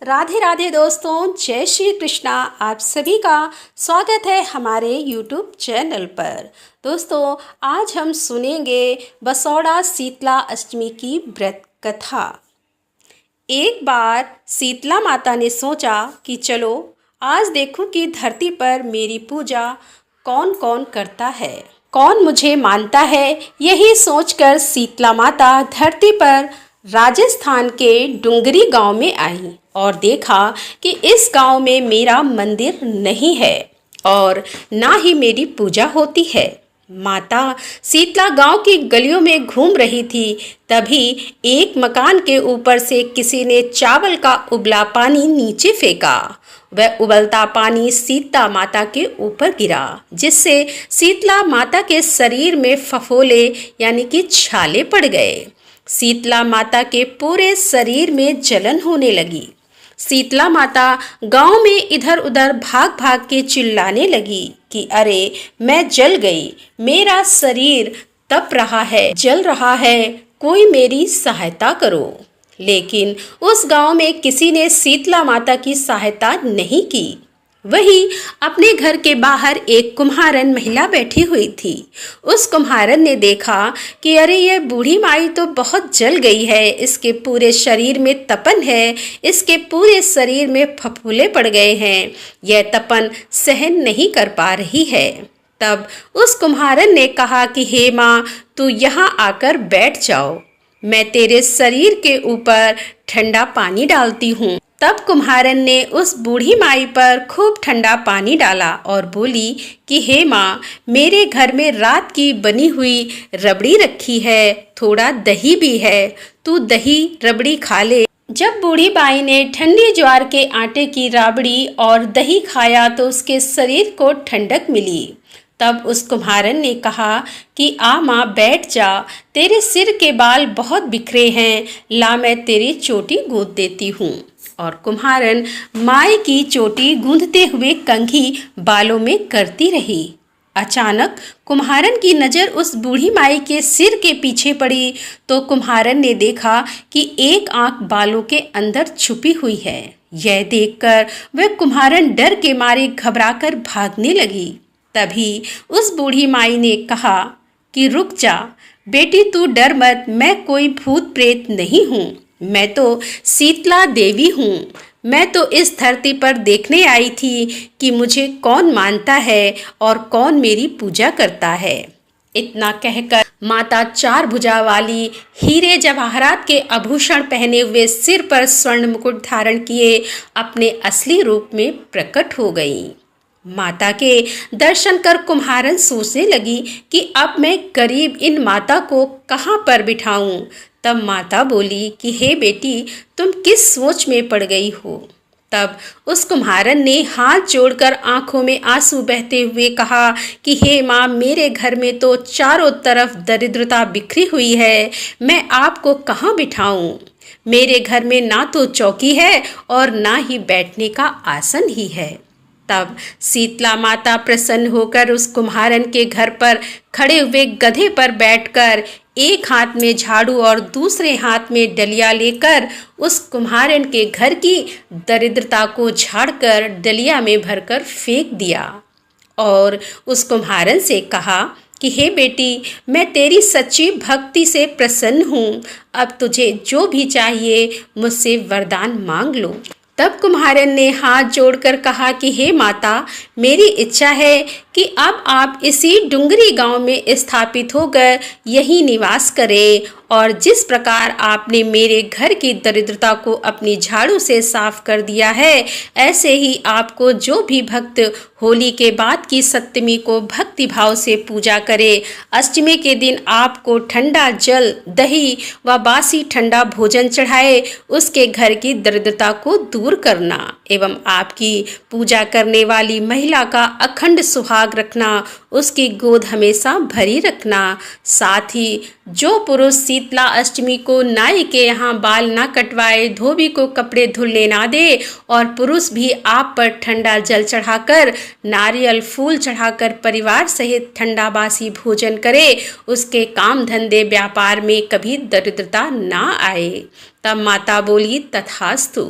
राधे राधे दोस्तों, जय श्री कृष्णा। आप सभी का स्वागत है हमारे YouTube चैनल पर। दोस्तों, आज हम सुनेंगे बसौड़ा शीतला अष्टमी की व्रत कथा। एक बार शीतला माता ने सोचा कि चलो आज देखूं कि धरती पर मेरी पूजा कौन कौन करता है, कौन मुझे मानता है। यही सोचकर शीतला माता धरती पर राजस्थान के डुंगरी गांव में आई और देखा कि इस गांव में मेरा मंदिर नहीं है और ना ही मेरी पूजा होती है। माता शीतला गांव की गलियों में घूम रही थी, तभी एक मकान के ऊपर से किसी ने चावल का उबला पानी नीचे फेंका। वह उबलता पानी शीतला माता के ऊपर गिरा, जिससे शीतला माता के शरीर में फफोले यानी कि छाले पड़ गए। शीतला माता के पूरे शरीर में जलन होने लगी। शीतला माता गांव में इधर उधर भाग भाग के चिल्लाने लगी कि अरे मैं जल गई, मेरा शरीर तप रहा है, जल रहा है, कोई मेरी सहायता करो। लेकिन उस गांव में किसी ने शीतला माता की सहायता नहीं की। वहीं अपने घर के बाहर एक कुम्हारन महिला बैठी हुई थी। उस कुम्हारन ने देखा कि अरे यह बूढ़ी माई तो बहुत जल गई है, इसके पूरे शरीर में तपन है, इसके पूरे शरीर में फफूले पड़ गए हैं, यह तपन सहन नहीं कर पा रही है। तब उस कुम्हारन ने कहा कि हे माँ, तू यहाँ आकर बैठ जाओ, मैं तेरे शरीर के ऊपर ठंडा पानी डालती हूँ। तब कुम्हारन ने उस बूढ़ी माई पर खूब ठंडा पानी डाला और बोली कि हे माँ, मेरे घर में रात की बनी हुई रबड़ी रखी है, थोड़ा दही भी है, तू दही रबड़ी खा ले। जब बूढ़ी बाई ने ठंडी ज्वार के आटे की राबड़ी और दही खाया तो उसके शरीर को ठंडक मिली। तब उस कुम्हारन ने कहा कि आ माँ बैठ जा, तेरे सिर के बाल बहुत बिखरे हैं, ला मैं तेरी चोटी गूंथ देती हूँ। और कुम्हारन माई की चोटी गूंथते हुए कंघी बालों में करती रही। अचानक कुम्हारन की नज़र उस बूढ़ी माई के सिर के पीछे पड़ी तो कुम्हारन ने देखा कि एक आंख बालों के अंदर छुपी हुई है। यह देखकर वह कुम्हारन डर के मारे घबराकर भागने लगी। तभी उस बूढ़ी माई ने कहा कि रुक जा बेटी, तू डर मत, मैं कोई भूत प्रेत नहीं हूँ, मैं तो शीतला देवी हूँ। मैं तो इस धरती पर देखने आई थी कि मुझे कौन मानता है और कौन मेरी पूजा करता है। इतना कहकर माता चार भुजा वाली हीरे जवाहरात के आभूषण पहने हुए, सिर पर स्वर्ण मुकुट धारण किए अपने असली रूप में प्रकट हो गई। माता के दर्शन कर कुम्हारन सोचने लगी कि अब मैं गरीब इन माता को कहाँ पर बिठाऊं। तब माता बोली कि हे बेटी, तुम किस सोच में पड़ गई हो। तब उस कुम्हारन ने हाथ जोड़कर आंखों में आंसू बहते हुए कहा कि हे माँ, मेरे घर में तो चारों तरफ दरिद्रता बिखरी हुई है, मैं आपको कहाँ बिठाऊं। मेरे घर में ना तो चौकी है और ना ही बैठने का आसन ही है। तब शीतला माता प्रसन्न होकर उस कुम्हारन के घर पर खड़े हुए गधे पर बैठकर एक हाथ में झाड़ू और दूसरे हाथ में डलिया लेकर उस कुम्हारन के घर की दरिद्रता को झाड़कर डलिया में भरकर फेंक दिया और उस कुम्हारन से कहा कि हे बेटी, मैं तेरी सच्ची भक्ति से प्रसन्न हूँ, अब तुझे जो भी चाहिए मुझसे वरदान मांग लो। तब कुम्हारन ने हाथ जोड़कर कहा कि हे माता, मेरी इच्छा है कि अब आप इसी डुंगरी गांव में स्थापित होकर यहीं निवास करें और जिस प्रकार आपने मेरे घर की दरिद्रता को अपनी झाड़ू से साफ कर दिया है, ऐसे ही आपको जो भी भक्त होली के बाद की सप्तमी को भक्ति भाव से पूजा करे, अष्टमी के दिन आपको ठंडा जल, दही व बासी ठंडा भोजन चढ़ाए, उसके घर की दरिद्रता को दूर करना एवं आपकी पूजा करने वाली महिला का अखंड सुहाग रखना, उसकी गोद हमेशा भरी रखना। साथ ही जो पुरुष शीतला अष्टमी को नाई के यहाँ बाल ना कटवाए, धोबी को कपड़े धुलने ना दे और पुरुष भी आप पर ठंडा जल चढ़ाकर, नारियल फूल चढ़ाकर परिवार सहित ठंडा बासी भोजन करे, उसके काम धंधे व्यापार में कभी दरिद्रता ना आए। तब माता बोली तथास्तु।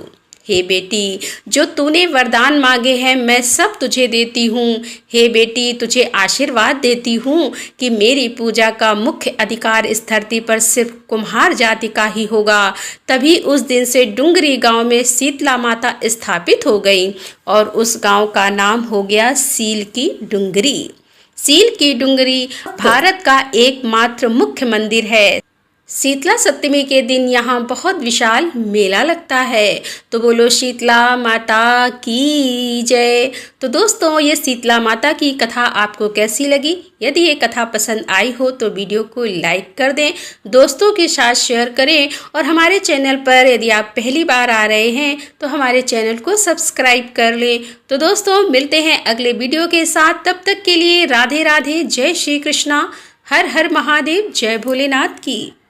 हे बेटी, जो तूने वरदान मांगे हैं मैं सब तुझे देती हूँ। हे बेटी, तुझे आशीर्वाद देती हूँ कि मेरी पूजा का मुख्य अधिकार इस धरती पर सिर्फ कुम्हार जाति का ही होगा। तभी उस दिन से डुंगरी गांव में शीतला माता स्थापित हो गई और उस गांव का नाम हो गया सील की डुंगरी। सील की डुंगरी भारत का एकमात्र मुख्य मंदिर है। शीतला सप्तमी के दिन यहाँ बहुत विशाल मेला लगता है। तो बोलो शीतला माता की जय। तो दोस्तों, ये शीतला माता की कथा आपको कैसी लगी? यदि ये कथा पसंद आई हो तो वीडियो को लाइक कर दें, दोस्तों के साथ शेयर करें और हमारे चैनल पर यदि आप पहली बार आ रहे हैं तो हमारे चैनल को सब्सक्राइब कर लें। तो दोस्तों, मिलते हैं अगले वीडियो के साथ। तब तक के लिए राधे राधे, जय श्री कृष्णा, हर हर महादेव, जय भोलेनाथ की।